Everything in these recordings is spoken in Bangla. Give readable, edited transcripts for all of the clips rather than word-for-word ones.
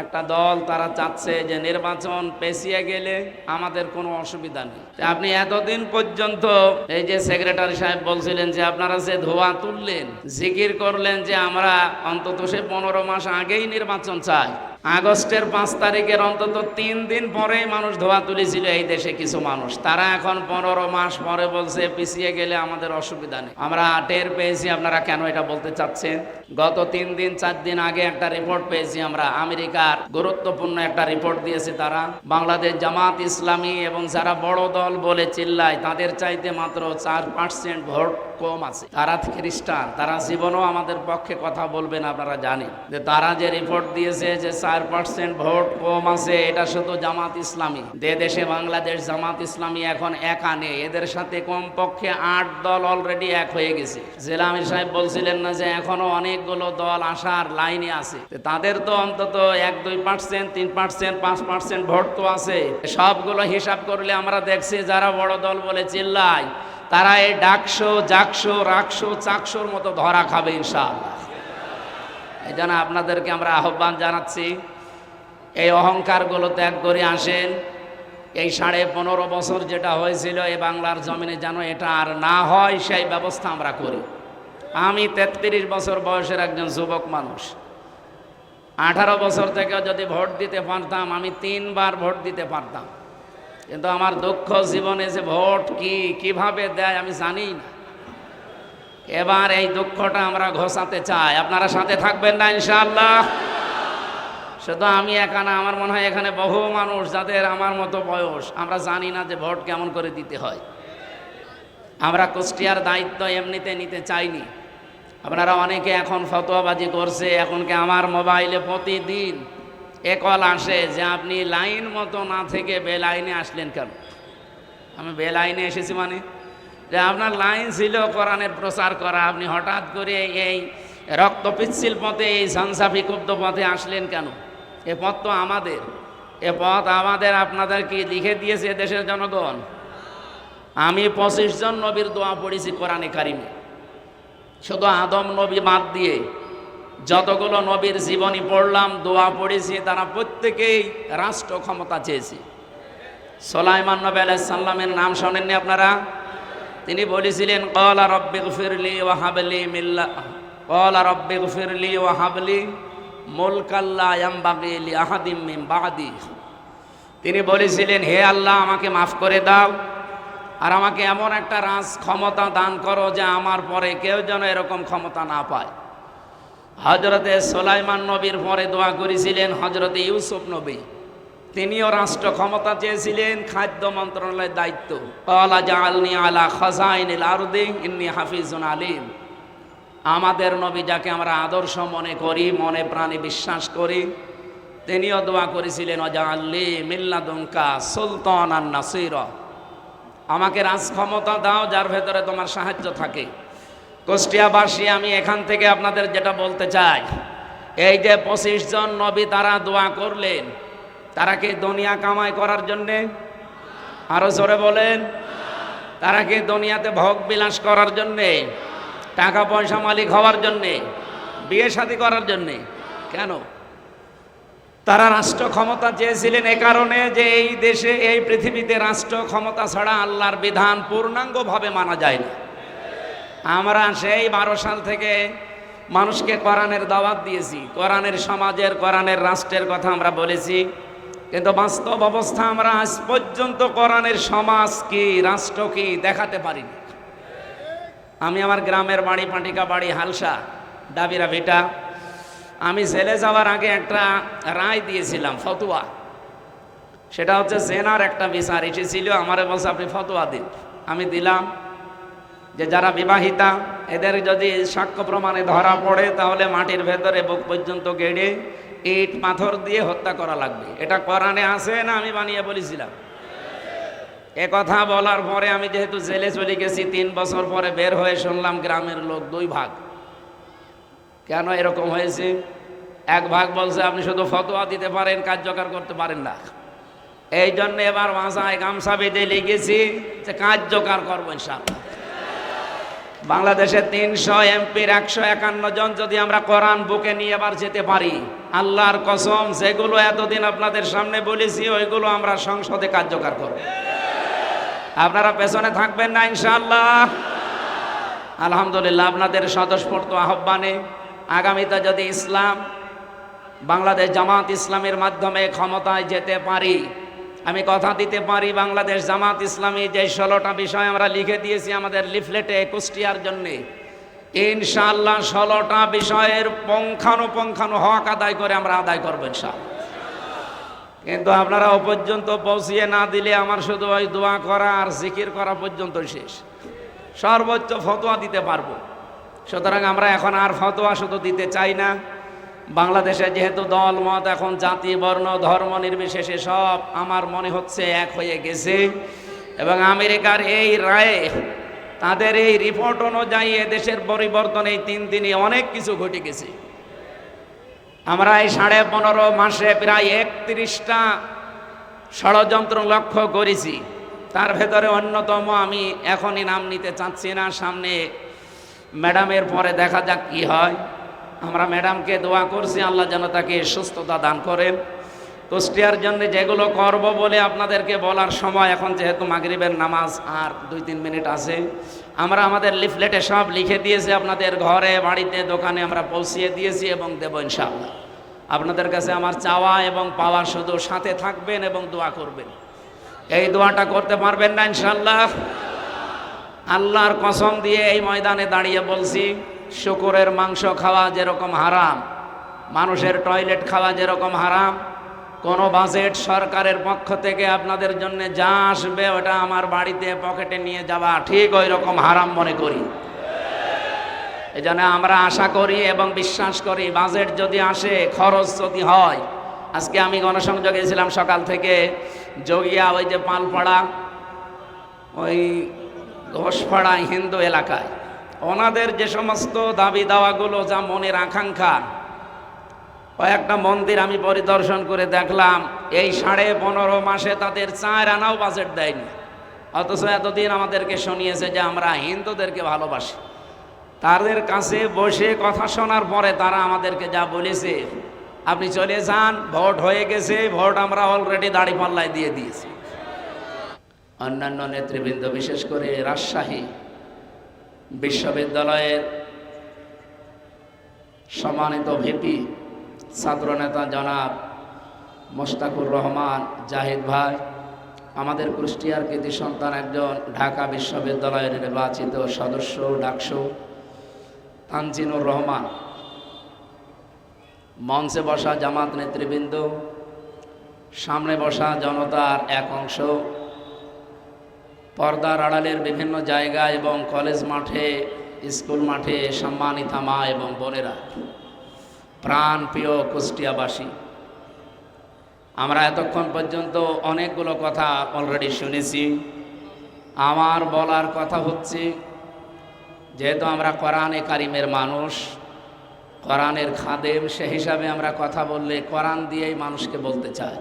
একটা দল তারা চাচ্ছে যে নির্বাচন পেছিয়ে গেলে আমাদের কোনো অসুবিধা নেই। আপনি এতদিন পর্যন্ত এই যে সেক্রেটারি সাহেব বলছিলেন যে আপনারা যে ধোয়া তুললেন, জিকির করলেন যে আমরা অন্তত সে 15 মাস আগেই নির্বাচন চাই। আগস্টের 5 তারিখের অন্তত 3 দিন পরেই মানুষ ধোয়া তুলেছিল এই দেশে কিছু মানুষ। তারা এখন 15 মাস পরে বলছে পিছিয়ে গেলে আমাদের অসুবিধা নেই। আমরা টের পেয়েছি আপনারা কেন এটা বলতে চাচ্ছেন। গত 3 দিন 4 দিন আগে একটা রিপোর্ট পেয়েছি আমরা, আমেরিকার গুরুত্বপূর্ণ একটা রিপোর্ট দিয়েছে তারা। বাংলাদেশ জামাত ইসলামী এবং যারা বড় দল বলে চিল্লায় তাদের চাইতে মাত্র 4% ভোট কম আছে। তারা খ্রিস্টান, তারা জীবনও আমাদের পক্ষে কথা বলবেন। আপনারা জানেন যে তারা যে রিপোর্ট দিয়েছে যে 4% ভোট কম আছে, এটা শুধু জামাত ইসলামী। দেশে বাংলাদেশ জামাত ইসলামী এখন একা নেই, এদের সাথে কমপক্ষে 8 দল অলরেডি এক হয়ে গেছে। জেলা আমির সাহেব বলছিলেন না যে এখনো অনেকগুলো দল আসার লাইনে আছে, তাদের তো অন্তত 1-2%, 3%, 5% ভোট তো আছে। সবগুলো হিসাব করলে আমরা দেখছি যারা বড় দল বলে চিল্লায় তারা এই ডাকশো, জাকশো, রাকশো, চাকশোর মতো ধরা খাবে ইনশাআল্লাহ। এই জন্য আপনাদেরকে আমরা আহ্বান জানাচ্ছি, এই অহংকারগুলো ত্যাগ করে আসেন। এই 15.5 বছর যেটা হয়েছিল এই বাংলার জমিনে যেন এটা আর না হয় সেই ব্যবস্থা আমরা করি। আমি 33 বছর বয়সের একজন যুবক মানুষ। 18 বছর থেকে যদি ভোট দিতে পারতাম আমি 3 বার ভোট দিতে পারতাম, কিন্তু আমার দুঃখ জীবনে যে ভোট কিভাবে দেয় আমি জানি না। এবার এই দুঃখটা আমরা ঘোচাতে চাই। আপনারা সাথে থাকবেন না ইনশাআল্লাহ? শুধু আমি একা না, আমার মনে হয় এখানে বহু মানুষ যাদের আমার মতো বয়স, আমরা জানি না যে ভোট কেমন করে দিতে হয়। আমরা কুষ্টিয়ার দায়িত্ব এমনিতে নিতে চাইনি। আপনারা অনেকে এখন ফতোয়াবাজি করছে। এখনকে আমার মোবাইলে প্রতিদিন কল আসে যে আপনি লাইন মতো না থেকে বেলাইনে আসলেন কেন। আমি বেলাইনে এসেছি মানে যে আপনার লাইন ছিল কোরআনের প্রচার করা, আপনি হঠাৎ করে এই রক্ত পিচ্ছিল পথে, এই ঝঞ্ঝাফি ক্ষুব্ধ পথে আসলেন কেন? এ পথ তো আমাদের, এ পথ আমাদের। আপনাদের কি লিখে দিয়েছে দেশের জনগণ? আমি 25 জন নবীর দোয়া পড়েছি কোরআনে কারিমে, শুধু আদম নবী বাদ দিয়ে যতগুলো নবীর জীবনী পড়লাম, দোয়া পড়েছি, তারা প্রত্যেকেই রাষ্ট্র ক্ষমতা চেয়েছে। সুলাইমান নবী আলাইহিস সালামের নাম শোনেননি আপনারা? তিনি বলেছিলেন ক্বালা রাব্বিগফিরলি ওয়া হাবলি ক্বালা রাব্বিগফিরলি ওয়া হাবলি মুলকাল লা ইয়ামবাগি লি আহাদিম মিন বাদি। তিনি বলেছিলেন, হে আল্লাহ আমাকে মাফ করে দাও আর আমাকে এমন একটা রাজ ক্ষমতা দান করো যে আমার পরে কেউ যেন এরকম ক্ষমতা না পায়। হযরতে সুলাইমান নবীর পরে দোয়া করেছিলেন হযরতে ইউসুফ নবী। তিনিও রাষ্ট্র ক্ষমতা চেয়েছিলেন, খাদ্য মন্ত্রণালয়ের দায়িত্ব। ক্বালা জাআলনি আলা খাযাইনিল আরদি ইন্নী হাফিজুন আলিম। আমাদের নবী যাকে আমরা আদর্শ মনে করি, মনে প্রাণে বিশ্বাস করি, তিনিও দোয়া করেছিলেন ওয়াজআলনি মিন লাদুনকা সুলতানান নাসীরা। আমাকে রাজ ক্ষমতা দাও যার ভেতরে তোমার সাহায্য থাকে। কুষ্টিয়াবাসী, আমি এখান থেকে আপনাদের যেটা বলতে চাই, এই যে 25 জন নবী তারা দোয়া করলেন, তারা কি দুনিয়া কামাই করার জন্যে? আরো জোরে বলেন। তারা কি দুনিয়াতে ভোগ বিলাস করার জন্যে, টাকা পয়সা মালিক হওয়ার জন্যে, বিয়ে শাদী করার জন্যে? কেন? তারা রাষ্ট্র ক্ষমতা চেয়েছিলেন এ কারণে যে এই দেশে, এই পৃথিবীতে রাষ্ট্র ক্ষমতা ছাড়া আল্লাহর বিধান পূর্ণাঙ্গভাবে মানা যায় না। আমরা সেই 12 সাল থেকে মানুষকে কোরআনের দাওয়াত দিয়েছি, কোরআনের সমাজের, কোরআনের রাষ্ট্রের কথা আমরা বলেছি, কিন্তু বাস্তব অবস্থা আমরা আজ পর্যন্ত কোরআনের সমাজ কি, রাষ্ট্র কি দেখাতে পারিনি। আমি আমার গ্রামের বাড়ি, পাটিকা বাড়ি, হালসা, ডাবিরা ভিটা, আমি জেলে যাওয়ার আগে একটা রায় দিয়েছিলাম, ফতোয়া। সেটা হচ্ছে জেনার একটা বিচার এসেছিল, আমারে বলছে আপনি ফতোয়া দিন। আমি দিলাম যে যারা বিবাহিতা এদের যদি সাক্ষ্য প্রমাণে ধরা পড়ে তাহলে মাটির ভেতরে বুক পর্যন্ত গেড়ে ইট পাথর দিয়ে হত্যা করা লাগবে। এটা কোরআনে আছে না আমি বানিয়ে বলেছিলাম? এ কথা বলার পরে আমি যেহেতু জেলে চলে গেছি, 3 বছর পরে বের হয়ে শুনলাম গ্রামের লোক 2 ভাগ। কেন এরকম হয়েছে? 1 ভাগ বলছে আপনি শুধু ফতোয়া দিতে পারেন, কার্যকর করতে পারেন না। এই জন্য এবার মাথায় গামছা বেঁধে লেগেছি যে কার্যকর করবো ইনশাআল্লাহ। বাংলাদেশে 300 এমপির 151 জন যদি আমরা কোরআন বুকে নিয়ে এবার যেতে পারি, আল্লাহর কসম যেগুলো এতদিন আপনাদের সামনে বলেছি ওইগুলো আমরা সংসদে কার্যকর করব। আপনারা পেছনে থাকবেন না ইনশাআল্লাহ? আলহামদুলিল্লাহ, আপনাদের স্বতঃস্ফূর্ত আহ্বানে আগামীতে যদি ইসলাম বাংলাদেশ জামাত ইসলামের মাধ্যমে ক্ষমতায় যেতে পারি, আমি কথা দিতে পারি বাংলাদেশ জামাত ইসলামী যে 16টা বিষয় আমরা লিখে দিয়েছি আমাদের লিফলেটে কুষ্টিয়ার জন্যে, ইনশাআল্লাহ 16টা বিষয়ের পুঙ্খানুপুঙ্খানু হক আদায় করে আমরা আদায় করবো ইনশাআল্লাহ। কিন্তু আপনারা ও পর্যন্ত পৌঁছিয়ে না দিলে আমার শুধু ওই দোয়া করা আর জিকির করা পর্যন্ত শেষ, সর্বোচ্চ ফতোয়া দিতে পারবো। সুতরাং আমরা এখন আর ফতোয়া শুধু দিতে চাই না। বাংলাদেশে যেহেতু দল মত এখন জাতি বর্ণ ধর্ম নির্বিশেষে সব আমার মনে হচ্ছে এক হয়ে গেছে, এবং আমেরিকার এই রায়ে তাদের এই রিপোর্ট অনুযায়ী দেশের পরিবর্তন এই 3 দিনে অনেক কিছু ঘটে গেছে। আমরা এই 15.5 মাসে প্রায় 31টা ষড়যন্ত্র লক্ষ্য করেছি। তার ভেতরে অন্যতম, আমি এখনই নাম নিতে চাচ্ছি না, সামনে ম্যাডামের পরে দেখা যাক কি হয়। আমরা ম্যাডামকে দোয়া করছি আল্লাহ যেন তাকে সুস্থতা দান করেন। কুষ্টিয়ার জন্য যেগুলো করব বলে আপনাদেরকে বলার সময় এখন, যেহেতু মাগরিবের নামাজ আর 2-3 মিনিট আছে, আমরা আমাদের লিফলেটে সব লিখে দিয়েছি, আপনাদের ঘরে বাড়িতে দোকানে আমরা পৌঁছিয়ে দিয়েছি এবং দেব ইনশাআল্লাহ। আপনাদের কাছে আমার চাওয়া এবং পাওয়া শুধু সাথে থাকবেন এবং দোয়া করবেন। এই দোয়াটা করতে পারবেন না ইনশাআল্লাহ? আল্লাহর কসম দিয়ে এই ময়দানে দাঁড়িয়ে বলছি, শুকরের মাংস খাওয়া যেরকম হারাম, মানুষের টয়লেট খাওয়া যেরকম হারাম, কোনো বাজেট সরকারের পক্ষ থেকে আপনাদের জন্য যা আসবে ওটা আমার বাড়িতে পকেটে নিয়ে যাওয়া ঠিক ওই রকম হারাম মনে করি। এই জন্য আমরা আশা করি এবং বিশ্বাস করি বাজেট যদি আসে, খরচ যদি হয়। আজকে আমি গণসংযোগে ছিলাম সকাল থেকে, যোগিয়া ওই যে পালপাড়া ওই ঘোষপাড়া হিন্দু এলাকায় ওনাদের যে সমস্ত দাবি দাওয়াগুলো, যা মনের আকাঙ্ক্ষা, কয়েকটা মন্দির আমি পরিদর্শন করে দেখলাম এই 15.5 মাসে তাদের 4 আনাও বাজেট দেয়নি, অথচ এতদিন আমাদেরকে শুনিয়েছে যে আমরা হিন্দুদেরকে ভালোবাসি। তাদের কাছে বসে কথা শোনার পরে তারা আমাদেরকে যা বলেছে, আপনি চলে যান, ভোট হয়ে গেছে, ভোট আমরা অলরেডি দাঁড়িপাল্লায় দিয়ে দিয়েছি। অন্যান্য নেতৃবৃন্দ, বিশেষ করে রাজশাহী বিশ্ববিদ্যালয়ের সম্মানিত ভিপি ছাত্রনেতা জনাব মোশতাকুর রহমান জাহিদ ভাই, আমাদের কুষ্টিয়ার কৃতি সন্তান একজন ঢাকা বিশ্ববিদ্যালয়ের নির্বাচিত সদস্য ডাকসু তানজিনুর রহমান, মঞ্চে বসা জামাত নেতৃবৃন্দ, সামনে বসা জনতার এক অংশ, পর্দার আড়ালের বিভিন্ন জায়গা এবং কলেজ মাঠে, স্কুল মাঠে সম্মানিতা মা এবং বোনেরা, প্রাণ প্রিয় কুষ্টিয়াবাসী, আমরা এতক্ষণ পর্যন্ত অনেকগুলো কথা অলরেডি শুনেছি। আমার বলার কথা হচ্ছে, যেহেতু আমরা কোরআনে কারিমের মানুষ, কোরআনের খাদেম, সে হিসাবে আমরা কথা বললে কোরআন দিয়েই মানুষকে বলতে চাই।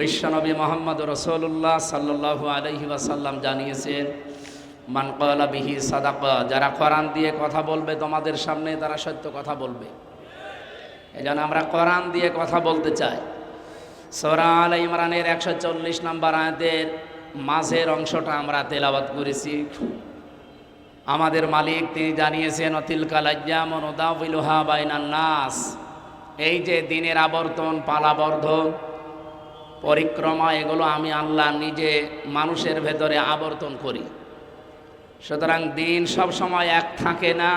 বিশ্বনবী মোহাম্মদ রাসূলুল্লাহ সাল্লাল্লাহু আলাইহি ওয়াসাল্লাম জানিয়েছেন, মান ক্বালা বিহি সাদাকা, যারা কোরআন দিয়ে কথা বলবে তোমাদের সামনে তারা সত্য কথা বলবে। এজন্য আমরা কোরআন দিয়ে কথা বলতে চাই। সূরা আল ইমরানের 140 নম্বর আয়াতের মাঝের অংশটা আমরা তেলাওয়াত করেছি। আমাদের মালিক তিনি জানিয়েছেন, তিলকাল আইয়ামু নুদাউলুহা বাইনান নাস, এই যে দিনের আবর্তন, পালাবর্ধন, পরিক্রমা, এগুলো আমি আল্লাহ নিজে মানুষের ভেতরে আবর্তন করি। সুতরাং দিন সব সময় এক থাকে না,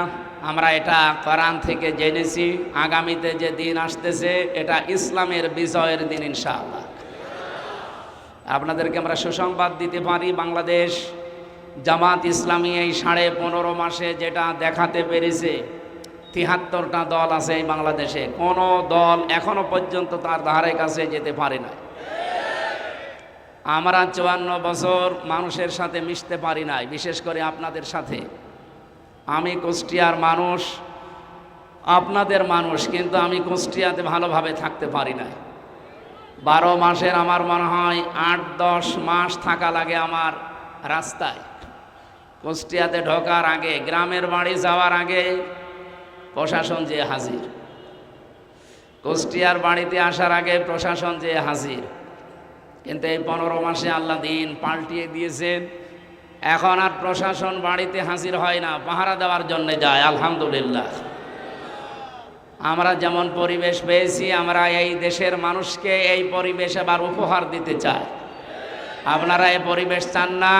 আমরা এটা কোরআন থেকে জেনেছি। আগামীতে যে দিন আসতেছে এটা ইসলামের বিজয়ের দিন ইনশাআল্লাহ। আপনাদেরকে আমরা সুসংবাদ দিতে পারি, বাংলাদেশ জামাত ইসলামী এই 15.5 মাসে যেটা দেখাতে পেরেছে, 73টা দল আছে এই বাংলাদেশে, কোনো দল এখনো পর্যন্ত তার ধারে কাছে যেতে পারে না। আমরা 54 বছর মানুষের সাথে মিশতে পারি নাই, বিশেষ করে আপনাদের সাথে। আমি কুষ্টিয়ার মানুষ, আপনাদের মানুষ, কিন্তু আমি কুষ্টিয়াতে ভালোভাবে থাকতে পারি নাই। 12 মাসের আমার মনে হয় 8-10 মাস থাকা লাগে আমার রাস্তায়। কুষ্টিয়াতে ঢোকার আগে, গ্রামের বাড়ি যাওয়ার আগে প্রশাসন যে হাজির, কুষ্টিয়ার বাড়িতে আসার আগে প্রশাসন যে হাজির। কিন্তু এই 15 মাসে আল্লাহ দিন পাল্টিয়ে দিয়েছেন। এখন আর প্রশাসন বাড়িতে হাজির হয় না, পাহারা দেওয়ার জন্য যায়। আলহামদুলিল্লাহ। আমরা যেমন পরিবেশ পেয়েছি, আমরা এই দেশের মানুষকে এই পরিবেশ আবার উপহার দিতে চাই। আপনারা এই পরিবেশ চান না?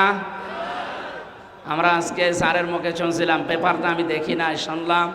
আমরা আজকে স্যারের মুখে শুনছিলাম, পেপারটা আমি দেখি না, শুনলাম